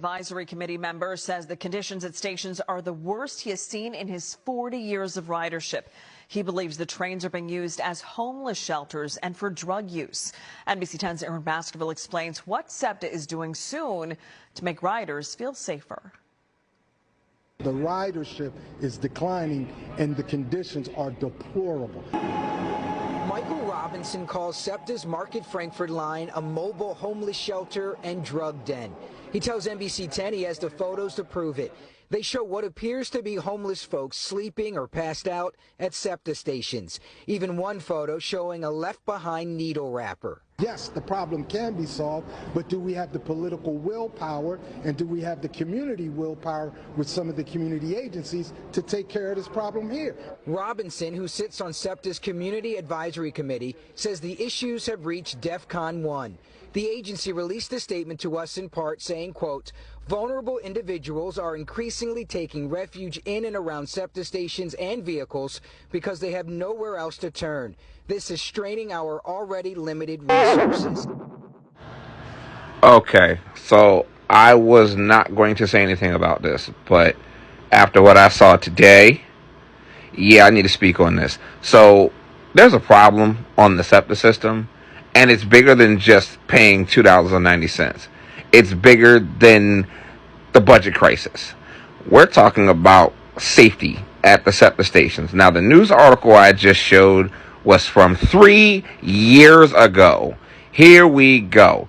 Advisory committee member says the conditions at stations are the worst he has seen in his 40 years of ridership. He believes the trains are being used as homeless shelters and for drug use. NBC 10's Aaron Baskerville explains what Septa is doing soon to make riders feel safer. The ridership is declining and the conditions are deplorable. Michael Robinson calls Septa's Market Frankford Line a mobile homeless shelter and drug den. He tells NBC 10 he has the photos to prove it. They show what appears to be homeless folks sleeping or passed out at Septa stations. Even one photo showing a left-behind needle wrapper. Yes, the problem can be solved, but do we have the political willpower and do we have the community willpower with some of the community agencies to take care of this problem here? Robinson, who sits on Septa's Community Advisory Committee, says the issues have reached DEFCON 1. The agency released a statement to us in part saying, quote, vulnerable individuals are increasingly taking refuge in and around Septa stations and vehicles because they have nowhere else to turn. This is straining our already limited resources. Okay, so I was not going to say anything about this, but after what I saw today, yeah, I need to speak on this. So there's a problem on the Septa system, and it's bigger than just paying $2.90. It's bigger than the budget crisis. We're talking about safety at the Septa stations. Now, the news article I just showed was from 3 years ago. Here we go.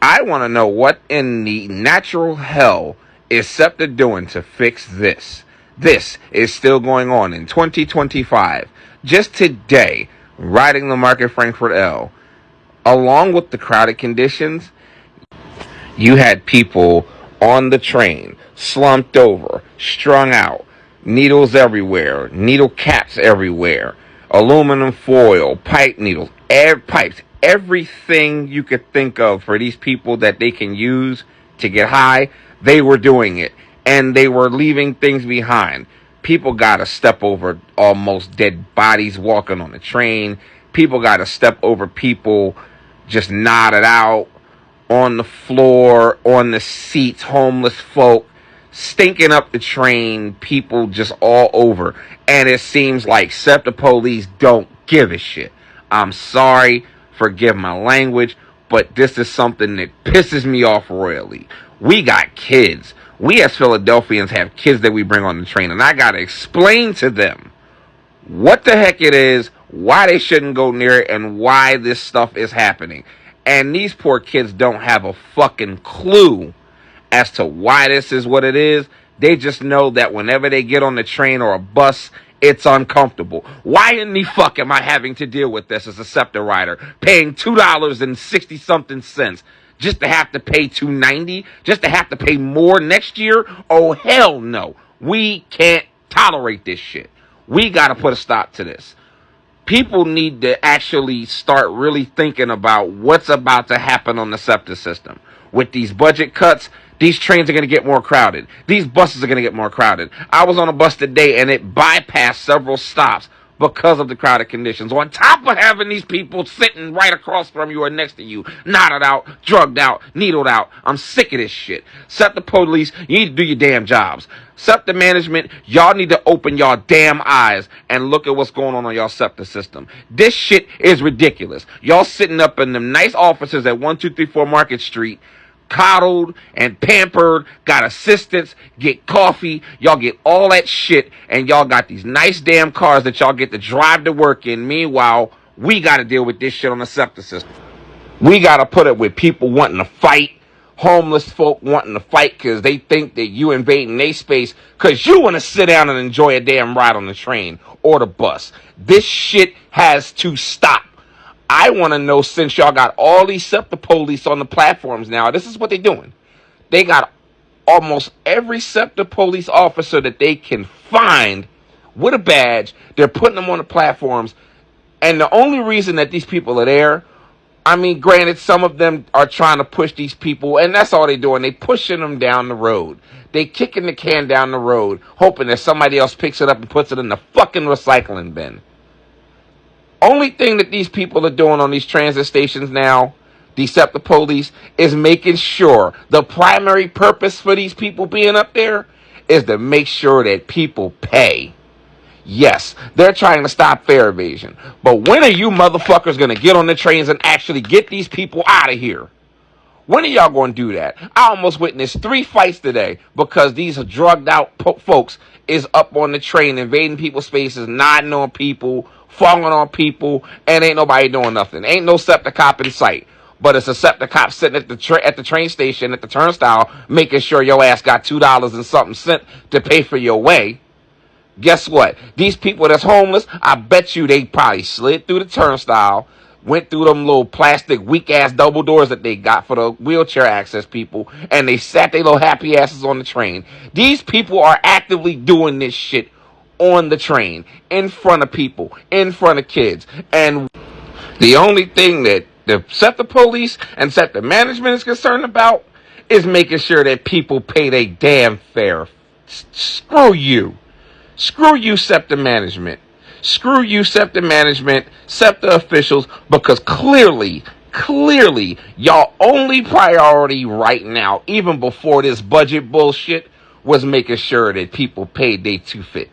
I want to know what in the natural hell is Septa doing to fix this. This is still going on in 2025. Just today, riding the Market Frankfurt L, along with the crowded conditions, you had people on the train, slumped over, strung out, needles everywhere, needle caps everywhere, aluminum foil, pipe needles, air pipes, everything you could think of for these people that they can use to get high, they were doing it. And they were leaving things behind. People got to step over almost dead bodies walking on the train. People got to step over people just nodded out on the floor, on the seats, homeless folk, stinking up the train, people just all over. And it seems like Septa police don't give a shit. I'm sorry, forgive my language, but this is something that pisses me off royally. We got kids. We as Philadelphians have kids that we bring on the train, and I gotta explain to them what the heck it is, why they shouldn't go near it, and why this stuff is happening. And these poor kids don't have a fucking clue as to why this is what it is. They just know that whenever they get on the train or a bus, it's uncomfortable. Why in the fuck am I having to deal with this as a Septa rider, paying $2.60-something just to have to pay $2.90, just to have to pay more next year? Oh, hell no. We can't tolerate this shit. We got to put a stop to this. People need to actually start really thinking about what's about to happen on the Septa system. With these budget cuts, these trains are going to get more crowded. These buses are going to get more crowded. I was on a bus today, and it bypassed several stops because of the crowded conditions. On top of having these people sitting right across from you or next to you, nodded out, drugged out, needled out. I'm sick of this shit. Septa police, you need to do your damn jobs. Septa management, y'all need to open y'all damn eyes and look at what's going on y'all Septa system. This shit is ridiculous. Y'all sitting up in them nice offices at 1234 Market Street, coddled and pampered, got assistants, get coffee, y'all get all that shit, and y'all got these nice damn cars that y'all get to drive to work in. Meanwhile, we got to deal with this shit on the Septa system. We got to put it with people wanting to fight, homeless folk wanting to fight because they think that you invading their space because you want to sit down and enjoy a damn ride on the train or the bus. This shit has to stop. I want to know, since y'all got all these Septa police on the platforms now, this is what they're doing. They got almost every Septa police officer that they can find with a badge. They're putting them on the platforms. And the only reason that these people are there, I mean, granted, some of them are trying to push these people, and that's all they're doing. They pushing them down the road. They kicking the can down the road, hoping that somebody else picks it up and puts it in the fucking recycling bin. Only thing that these people are doing on these transit stations now, the Septa police is making sure the primary purpose for these people being up there is to make sure that people pay. Yes, they're trying to stop fare evasion. But when are you motherfuckers going to get on the trains and actually get these people out of here? When are y'all going to do that? I almost witnessed 3 fights today because these drugged out folks is up on the train, invading people's spaces, nodding on people, falling on people, and ain't nobody doing nothing. Ain't no Septa cop in sight. But it's a Septa cop sitting at the train station at the turnstile, making sure your ass got $2 and something cent to pay for your way. Guess what? These people that's homeless, I bet you they probably slid through the turnstile, went through them little plastic weak-ass double doors that they got for the wheelchair access people, and they sat their little happy asses on the train. These people are actively doing this shit on the train, in front of people, in front of kids. And the only thing that the Septa police and Septa management is concerned about is making sure that people pay their damn fare. Screw you. Screw you, Septa management. Screw you, Septa management, Septa officials, because clearly, y'all only priority right now, even before this budget bullshit, was making sure that people paid their $250.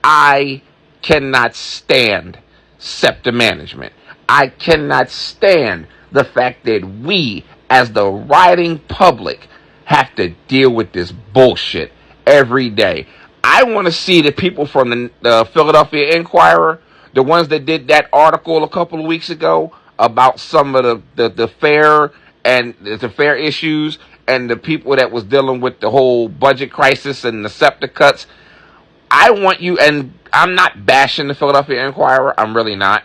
I cannot stand Septa management. I cannot stand the fact that we, as the riding public, have to deal with this bullshit every day. I want to see the people from the Philadelphia Inquirer, the ones that did that article a couple of weeks ago about some of the fare and the fare issues and the people that was dealing with the whole budget crisis and the Septa cuts. I want you, and I'm not bashing the Philadelphia Inquirer, I'm really not,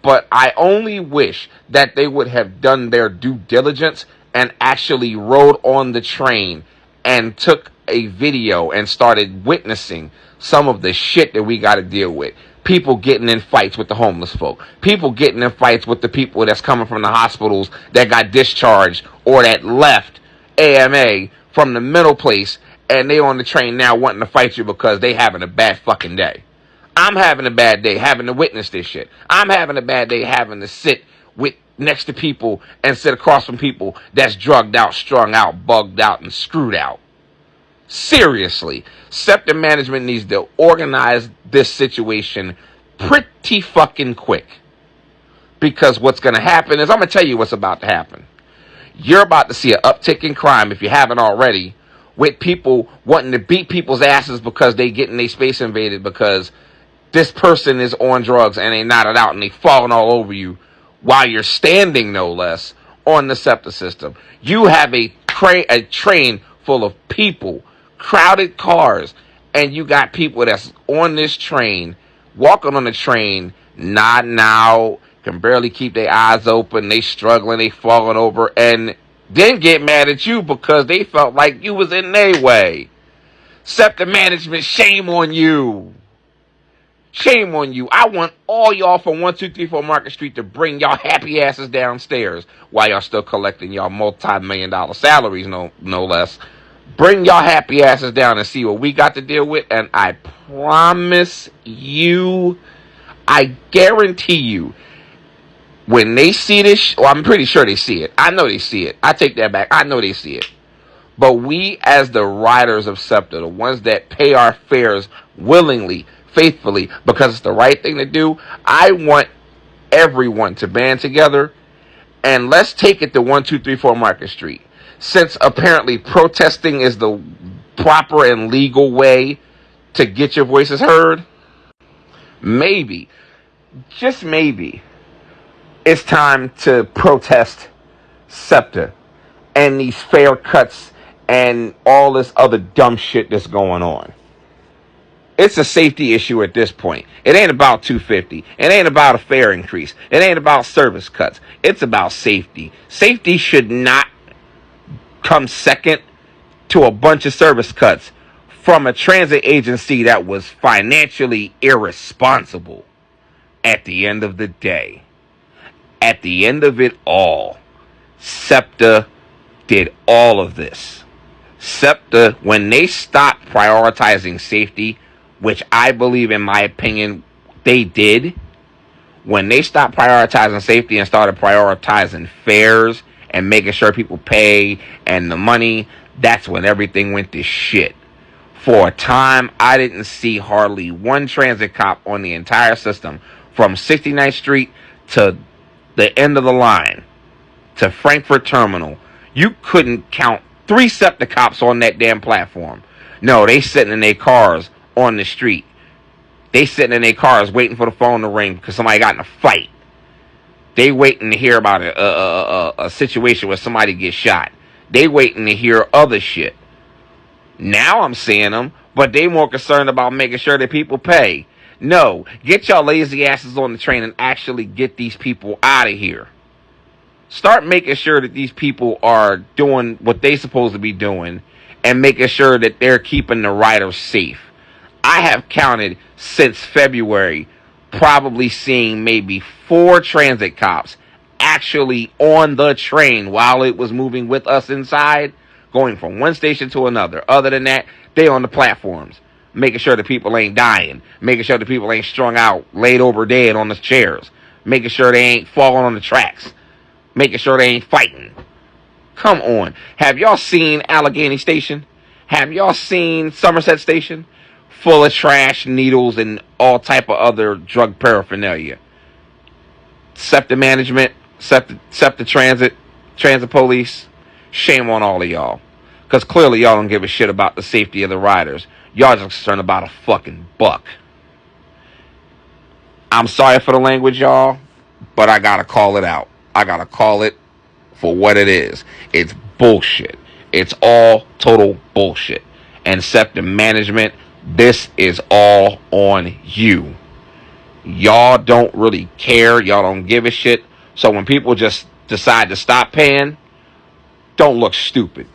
but I only wish that they would have done their due diligence and actually rode on the train and took a video and started witnessing some of the shit that we got to deal with. People getting in fights with the homeless folk. People getting in fights with the people that's coming from the hospitals that got discharged or that left AMA from the mental place, and they on the train now wanting to fight you because they having a bad fucking day. I'm having a bad day having to witness this shit. I'm having a bad day having to sit next to people and sit across from people that's drugged out, strung out, bugged out, and screwed out. Seriously, Septa management needs to organize this situation pretty fucking quick. Because what's going to happen is, I'm going to tell you what's about to happen. You're about to see an uptick in crime, if you haven't already, with people wanting to beat people's asses because they getting their space invaded because this person is on drugs and they nodded out and they falling all over you while you're standing, no less, on the Septa system. You have a train full of people, crowded cars, and you got people that's on this train, walking on the train, nodding out, can barely keep their eyes open, they struggling, they falling over, and then get mad at you because they felt like you was in their way. Septa management, shame on you. Shame on you. I want all y'all from 1234 Market Street to bring y'all happy asses downstairs while y'all still collecting y'all multi-million-dollar salaries, no less. Bring y'all happy asses down and see what we got to deal with, and I promise you, I guarantee you, when they see this, well, I'm pretty sure they see it. I know they see it. I take that back. I know they see it. But we, as the riders of Septa, the ones that pay our fares willingly, faithfully, because it's the right thing to do, I want everyone to band together and let's take it to 1234 Market Street. Since apparently protesting is the proper and legal way to get your voices heard, maybe, just maybe, it's time to protest Septa and these fare cuts and all this other dumb shit that's going on. It's a safety issue at this point. It ain't about $250. It ain't about a fare increase. It ain't about service cuts. It's about safety. Safety should not come second to a bunch of service cuts from a transit agency that was financially irresponsible. At the end of the day, at the end of it all, Septa did all of this. Septa, when they stopped prioritizing safety, which I believe, in my opinion, they did, When they stopped prioritizing safety and started prioritizing fares and making sure people pay and the money, that's when everything went to shit. For a time, I didn't see hardly one transit cop on the entire system from 69th Street to the end of the line to Frankfurt Terminal. You couldn't count 3 Septa cops on that damn platform. No, they sitting in their cars on the street. They sitting in their cars waiting for the phone to ring because somebody got in a fight. They waiting to hear about a situation where somebody gets shot. They waiting to hear other shit. Now I'm seeing them, but they more concerned about making sure that people pay. No, get y'all lazy asses on the train and actually get these people out of here. Start making sure that these people are doing what they supposed to be doing and making sure that they're keeping the riders safe. I have counted since February, probably seeing maybe 4 transit cops actually on the train while it was moving with us inside, going from one station to another. Other than that, they on the platforms, making sure the people ain't dying, making sure the people ain't strung out, laid over dead on the chairs, making sure they ain't falling on the tracks, making sure they ain't fighting. Come on. Have y'all seen Allegheny Station? Have y'all seen Somerset Station? Full of trash, needles, and all type of other drug paraphernalia. Septa management, Septa transit police, shame on all of y'all. Because clearly y'all don't give a shit about the safety of the riders. Y'all just concerned about a fucking buck. I'm sorry for the language, y'all, but I gotta call it out. I gotta call it for what it is. It's bullshit. It's all total bullshit. And Septa management, this is all on you. Y'all don't really care. Y'all don't give a shit. So when people just decide to stop paying, don't look stupid.